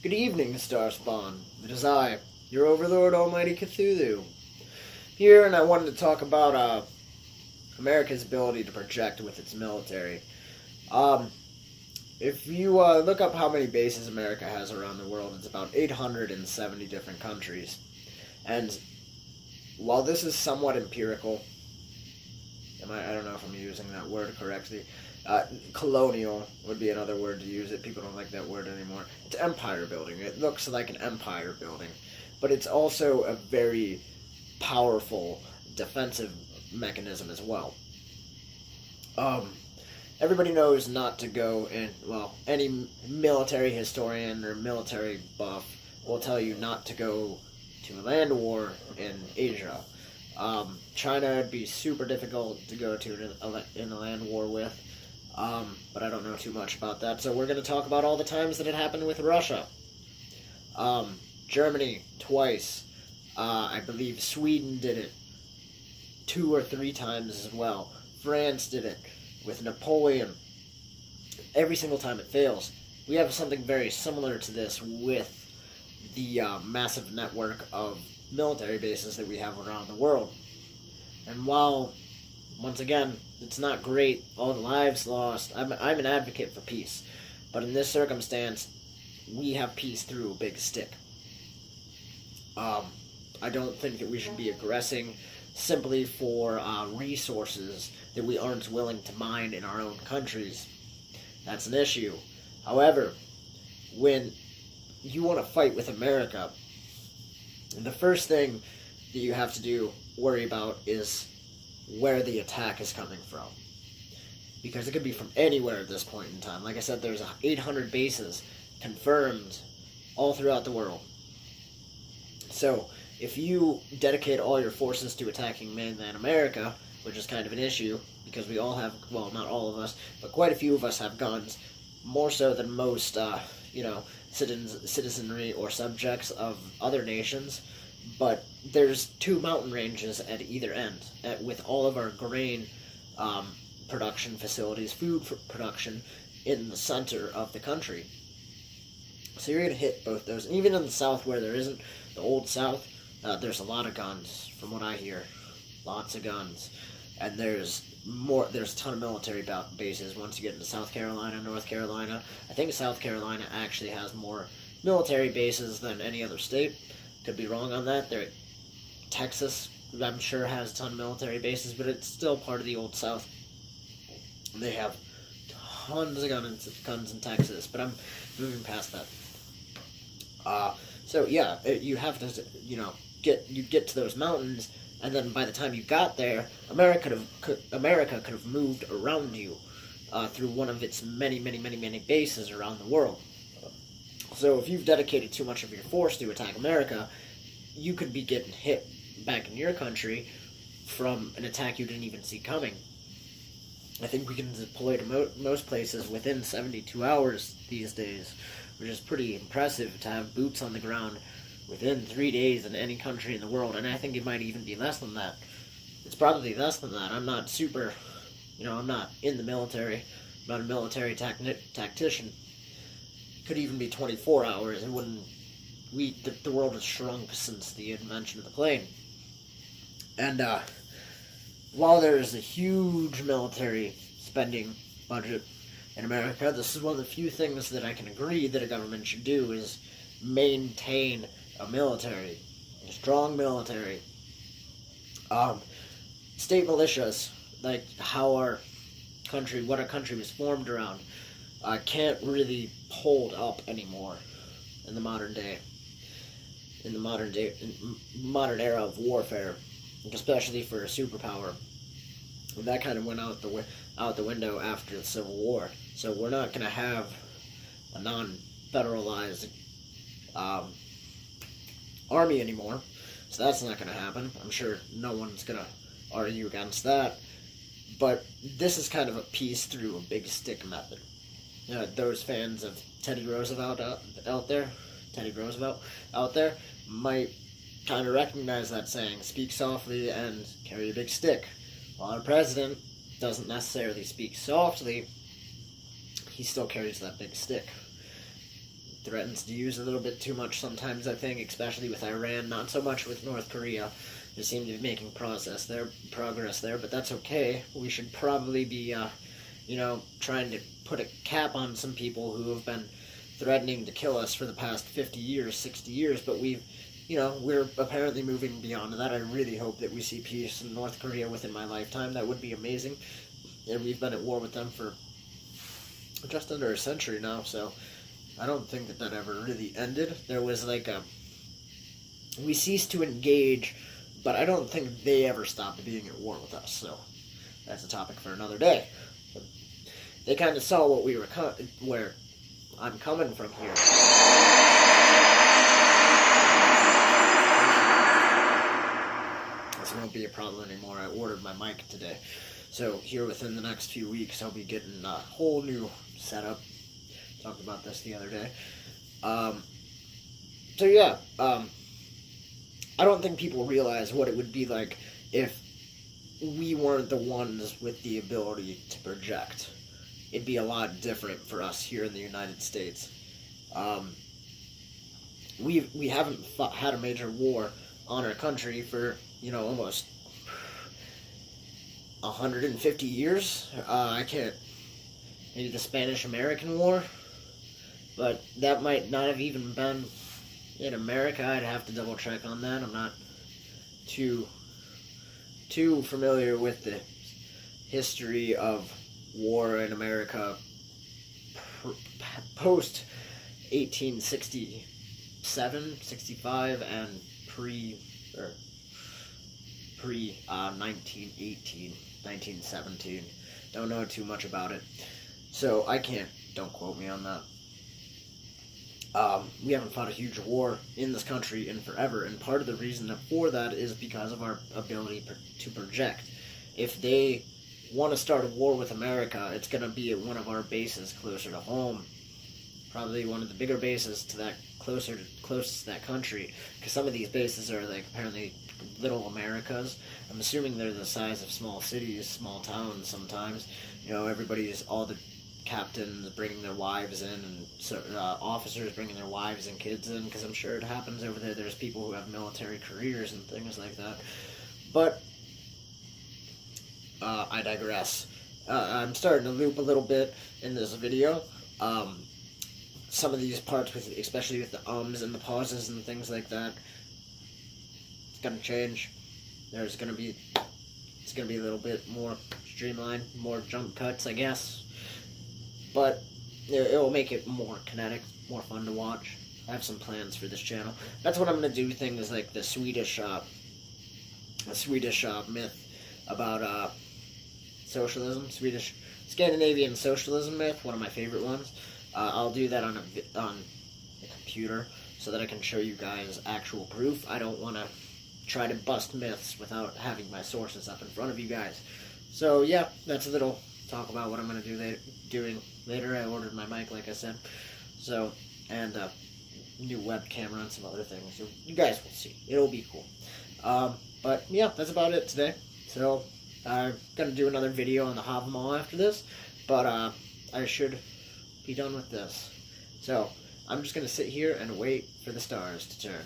Good evening, Starspawn. It is I, your overlord, Almighty Cthulhu. Here, and I wanted to talk about America's ability to project with its military. Um, if you look up how many bases America has around the world, it's about 870 different countries. And while this is somewhat empirical, I don't know if I'm using that word correctly. Colonial would be another word to use it. People don't like that word anymore. It's empire building. It looks like an empire building. But it's also a very powerful defensive mechanism as well. Everybody knows not to go in, well, any military historian or military buff will tell you not to go to a land war in Asia. China would be super difficult to go to in a land war with, but I don't know too much about that. So we're going to talk about all the times that it happened with Russia. Germany, twice. I believe Sweden did it 2 or 3 times as well. France did it with Napoleon. Every single time it fails. We have something very similar to this with the massive network of military bases that we have around the world. And while, once again, it's not great, all the lives lost, I'm an advocate for peace. But in this circumstance, we have peace through a big stick. I don't think that we should be aggressing simply for resources that we aren't willing to mine in our own countries. That's an issue. However, when you want to fight with America, the first thing that you have to worry about is where the attack is coming from. Because it could be from anywhere at this point in time. Like I said, there's 800 bases confirmed all throughout the world. So, if you dedicate all your forces to attacking mainland America, which is kind of an issue, because we all have, well, not all of us, but quite a few of us have guns, more so than most, citizenry or subjects of other nations. But there's 2 mountain ranges at either end, with all of our grain production facilities, food production, in the center of the country. So you're going to hit both those. And even in the South, where there isn't, the old South, there's a lot of guns, from what I hear. Lots of guns. And there's a ton of military bases once you get into South Carolina, North Carolina. I think South Carolina actually has more military bases than any other state. Could be wrong on that. Texas, I'm sure, has a ton of military bases, but it's still part of the old South. They have tons of guns in Texas, but I'm moving past that. So yeah, you have to, get to those mountains, and then by the time you got there, America could have moved around you through one of its many, many, many, many bases around the world. So if you've dedicated too much of your force to attack America, you could be getting hit back in your country from an attack you didn't even see coming. I think we can deploy to most places within 72 hours these days, which is pretty impressive to have boots on the ground within 3 days in any country in the world, and I think it might even be less than that. It's probably less than that. I'm not super, I'm not in the military. I'm not a military tactician. Could even be 24 hours. It wouldn't. The world has shrunk since the invention of the plane. And while there is a huge military spending budget in America, this is one of the few things that I can agree that a government should do is maintain a strong military. State militias, like what our country was formed around, can't really hold up anymore in the modern era of warfare, especially for a superpower. That kind of went out the window after the Civil War. So we're not going to have a non-federalized army anymore. So that's not going to happen. I'm sure no one's going to argue against that. But this is kind of a peace through a big stick method. Those fans of Teddy Roosevelt out there might kind of recognize that saying, speak softly and carry a big stick. While our president doesn't necessarily speak softly, he still carries that big stick. threatens to use a little bit too much sometimes, I think, especially with Iran, not so much with North Korea. They seem to be making progress there, but that's okay. We should probably be, trying to put a cap on some people who have been threatening to kill us for the past 50 years, 60 years, but we're apparently moving beyond that. I really hope that we see peace in North Korea within my lifetime. That would be amazing. And we've been at war with them for just under a century now, so I don't think that ever really ended. There was we ceased to engage, but I don't think they ever stopped being at war with us, so that's a topic for another day. But they kind of saw what we were where I'm coming from here. This won't be a problem anymore. I ordered my mic today. So here within the next few weeks, I'll be getting a whole new setup. Talked about this the other day. I don't think people realize what it would be like if we weren't the ones with the ability to project. It'd be a lot different for us here in the United States. We haven't had a major war on our country for, almost 150 years. Maybe the Spanish-American War, but that might not have even been in America. I'd have to double check on that. I'm not too familiar with the history of war in America post 1867, 65, and pre 1918, 1917. Don't know too much about it, so don't quote me on that. We haven't fought a huge war in this country in forever, and part of the reason for that is because of our ability to project. If they want to start a war with America, it's going to be at one of our bases closer to home. Probably one of the bigger bases closest to that country, because some of these bases are apparently little Americas. I'm assuming they're the size of small cities, small towns sometimes. All the captains bringing their wives in, and officers bringing their wives and kids in, because I'm sure it happens over there. There's people who have military careers and things like that. But I digress. I'm starting to loop a little bit in this video. Some of these parts, especially with the ums and the pauses and things like that, it's gonna change. It's gonna be a little bit more streamlined, more jump cuts, I guess. But it will make it more kinetic, more fun to watch. I have some plans for this channel. That's what I'm gonna do. Things like the Swedish myth about socialism, Scandinavian socialism myth, one of my favorite ones. I'll do that on a computer so that I can show you guys actual proof. I don't want to try to bust myths without having my sources up in front of you guys. So yeah, that's a little talk about what I'm going to do later. I ordered my mic, like I said. So, and a new web camera and some other things. You guys will see. It'll be cool. But yeah, that's about it today. So I'm going to do another video on the Hava Mall after this. But I should be done with this. So I'm just going to sit here and wait for the stars to turn.